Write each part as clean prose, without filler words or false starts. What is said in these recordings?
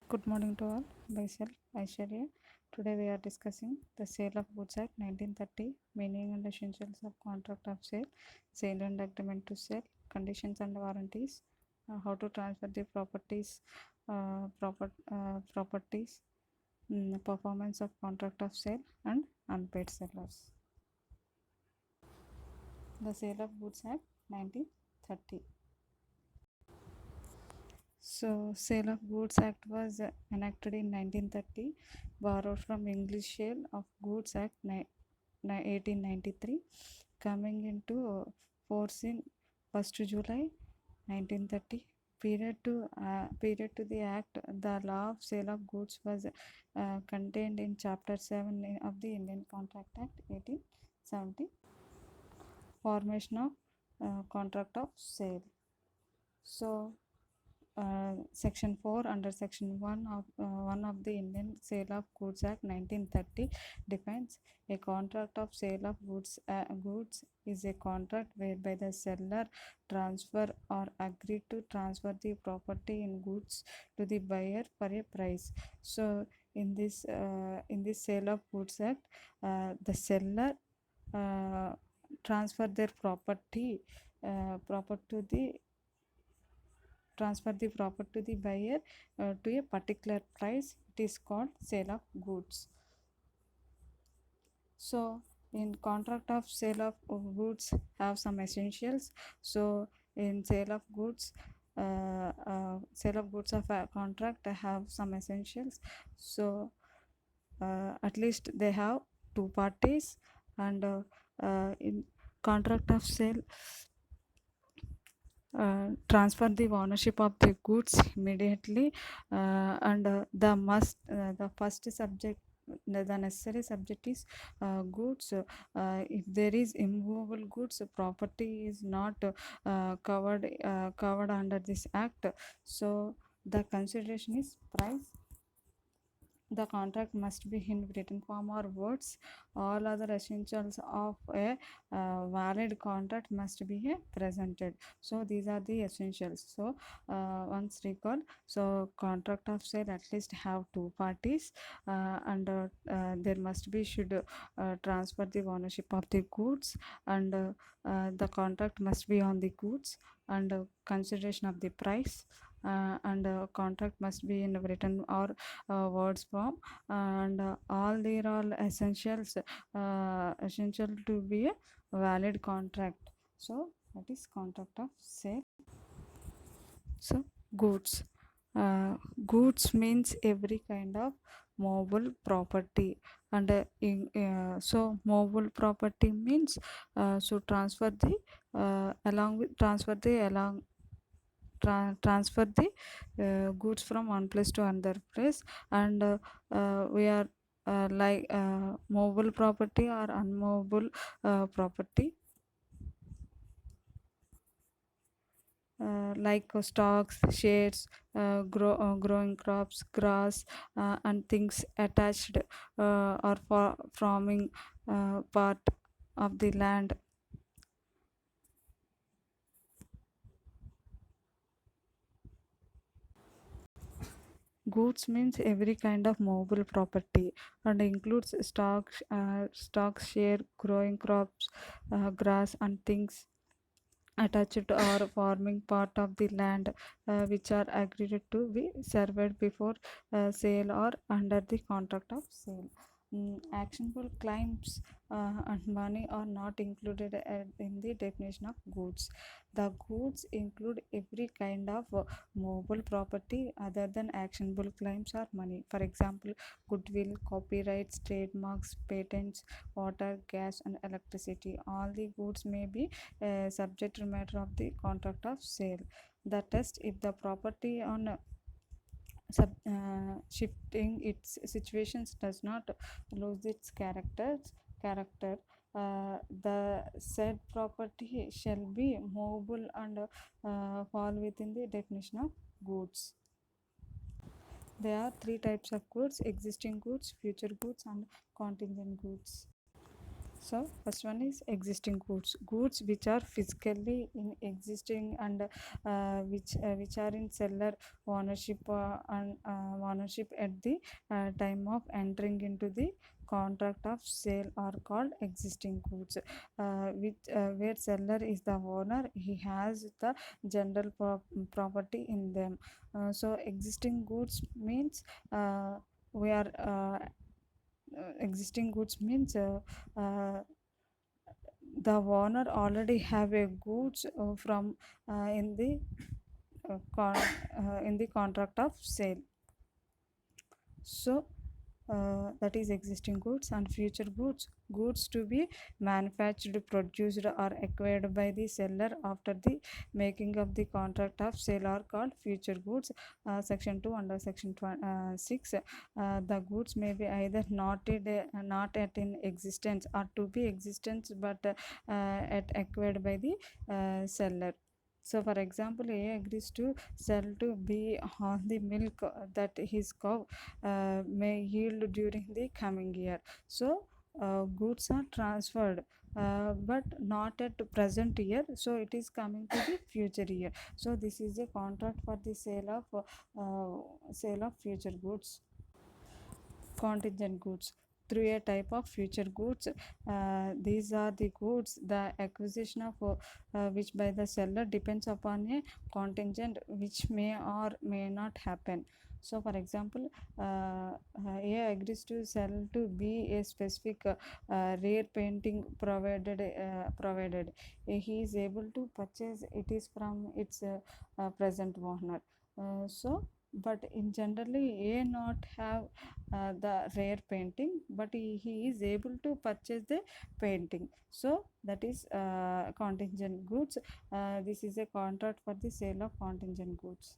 Good morning to all. Myself, Aishwarya. Today we are discussing the Sale of Goods Act 1930, meaning and essentials of contract of sale and agreement to sell, conditions and warranties, how to transfer the properties, performance of contract of sale, and unpaid sellers. The Sale of Goods Act 1930. So, Sale of Goods Act was enacted in 1930, borrowed from English Sale of Goods Act 1893, coming into force in 1st July 1930. Period to the act, the law of sale of goods was contained in Chapter 7 of the Indian Contract Act 1870. Formation of contract of sale. So, Section 4 under Section 1 of the Indian Sale of Goods Act 1930 defines a contract of sale of goods is a contract whereby the seller transfer or agree to transfer the property in goods to the buyer for a price. So in this Sale of Goods Act, the seller transfer their property proper to the transfer the property to the buyer to a particular price. It is called sale of goods. So in contract of sale of goods have some essentials. So in sale of goods of a contract have some essentials. So at least they have two parties, and in contract of sale, transfer the ownership of the goods immediately, and the first subject, the necessary subject is goods. If there is immovable goods, property is not covered under this act. So the consideration is price. The contract must be in written form or words. All other essentials of a valid contract must be presented. So these are the essentials. So once recall, so contract of sale at least have two parties, and there must be should transfer the ownership of the goods, and the contract must be on the goods, and consideration of the price, and contract must be in written or words form, and all there are essential to be a valid contract. So that is contract of sale. So goods, goods means every kind of mobile property, and so mobile property means so transfer the goods from one place to another place, and we are mobile property or unmovable property, like stocks, shades, growing crops, grass, and things attached or forming part of the land. Goods means every kind of mobile property, and includes stocks, share, growing crops, grass, and things attached or forming part of the land, which are agreed to be served before sale or under the contract of sale. Actionable claims and money are not included in the definition of goods. The goods include every kind of mobile property other than actionable claims or money. For example, goodwill, copyrights, trademarks, patents, water, gas, and electricity. All the goods may be subject matter of the contract of sale. The test: if the property on shifting its situations does not lose its character, the said property shall be movable and fall within the definition of goods. There are three types of goods: existing goods, future goods, and contingent goods. So first one is existing goods, goods which are physically in existing and which are in seller ownership and ownership at the time of entering into the contract of sale are called existing goods, which where seller is the owner, he has the general property in them. So existing goods means we are existing goods means the owner already have a goods from in the in the contract of sale. So that is existing goods. And future goods, goods to be manufactured, produced or acquired by the seller after the making of the contract of sale are called future goods. Section 2 under section 6, the goods may be either not yet in existence or to be existence but at acquired by the seller. So for example, A agrees to sell to B on the milk that his cow may yield during the coming year. So goods are transferred but not at present year, so it is coming to the future year. So this is a contract for the sale of future goods. Contingent goods, through a type of future goods, these are the goods the acquisition of which by the seller depends upon a contingent which may or may not happen. So for example, A agrees to sell to B a specific rare painting provided he is able to purchase it is from its present owner. So but in generally A not have the rare painting, but he is able to purchase the painting. So that is contingent goods. This is a contract for the sale of contingent goods.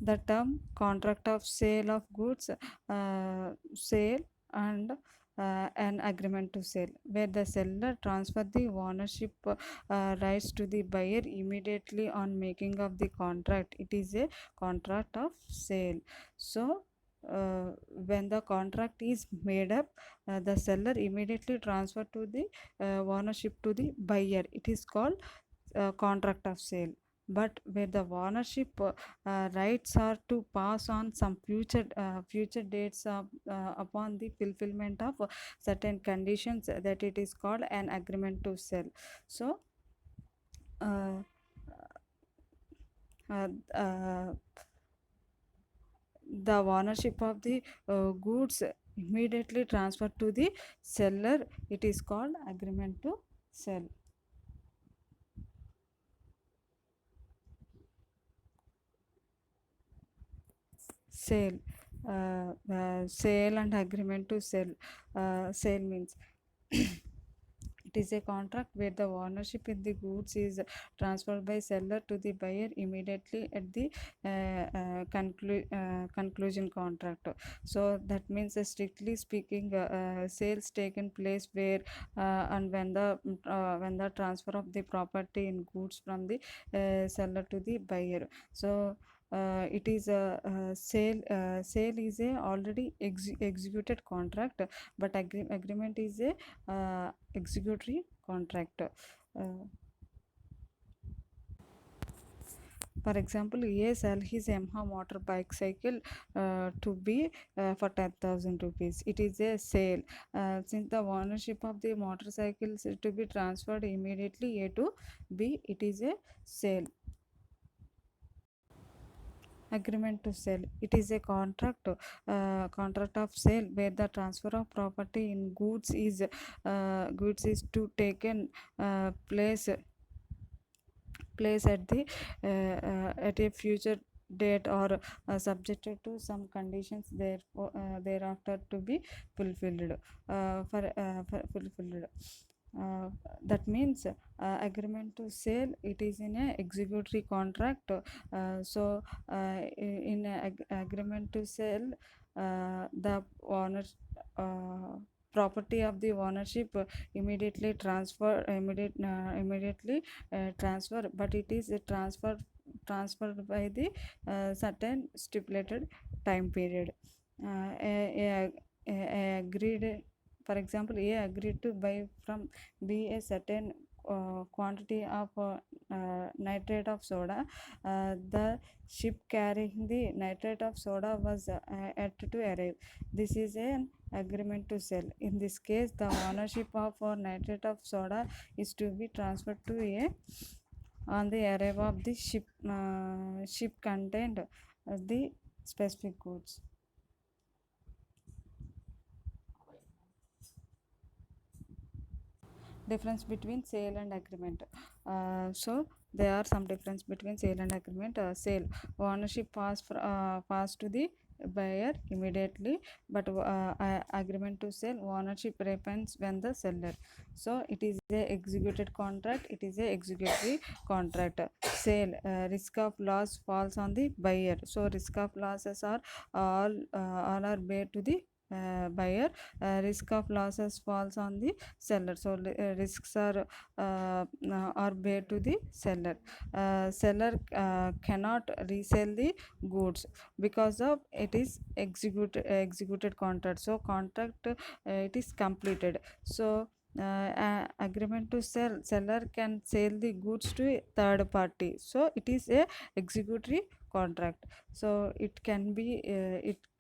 The term contract of sale of goods, sale and an agreement to sell, where the seller transfer the ownership rights to the buyer immediately on making of the contract, it is a contract of sale. So when the contract is made up, the seller immediately transfer to the ownership to the buyer, it is called contract of sale. But where the ownership rights are to pass on some future dates upon the fulfillment of certain conditions, that it is called an agreement to sell. So uh, uh, uh, the ownership of the goods immediately transferred to the seller, it is called agreement to sell. Sale, sale and agreement to sell. Sale means it is a contract where the ownership in the goods is transferred by seller to the buyer immediately at the conclusion contract. So that means strictly speaking, sales taken place where and when the transfer of the property in goods from the seller to the buyer. So it is a sale. Sale is a already executed contract, but agreement is a executory contract. For example, A sell his Yamaha motorbike cycle to be for 10,000 rupees. It is a sale. Since the ownership of the motorcycle is to be transferred immediately A to B, it is a sale. Agreement to sell, it is a contract of sale where the transfer of property in goods is to taken place at the at a future date or subjected to some conditions thereafter to be fulfilled for fulfilled. That means agreement to sale, it is in a executory contract. So in agreement to sell, the owner property of the ownership immediately transfer, but it is a transferred by the certain stipulated time period. Agreed, for example, A agreed to buy from B a certain quantity of nitrate of soda. The ship carrying the nitrate of soda was yet to arrive. This is an agreement to sell. In this case, the ownership of nitrate of soda is to be transferred to A on the arrival of the ship contained the specific goods. Difference between sale and agreement. So there are some difference between sale and agreement. Sale, ownership pass to the buyer immediately, but agreement to sell, ownership remains when the seller. So it is a executed contract, it is a executory contract. Sale, risk of loss falls on the buyer, so risk of losses are all are paid to the buyer. Risk of losses falls on the seller, so risks are paid to the seller. Seller cannot resell the goods because of it is executed contract, so contract it is completed. So agreement to sell, seller can sell the goods to a third party, so it is a executory contract. So it can be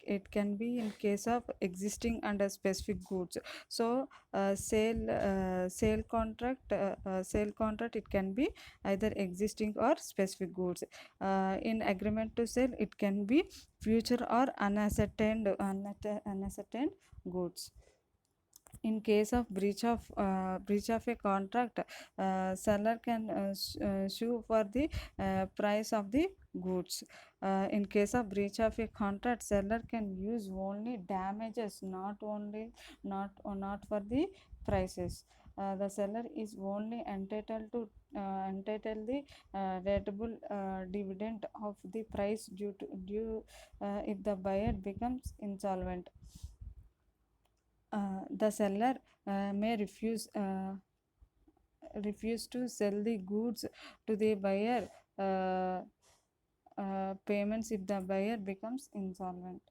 in case of existing and specific goods. So sale contract, it can be either existing or specific goods. In agreement to sell, it can be future or unascertained goods. In case of breach of a contract, seller can sue for the price of the goods. In case of breach of a contract, seller can use only damages, not for the prices. The seller is only entitled the rateable dividend of the price due if the buyer becomes insolvent. The seller may refuse to sell the goods to the buyer payments if the buyer becomes insolvent.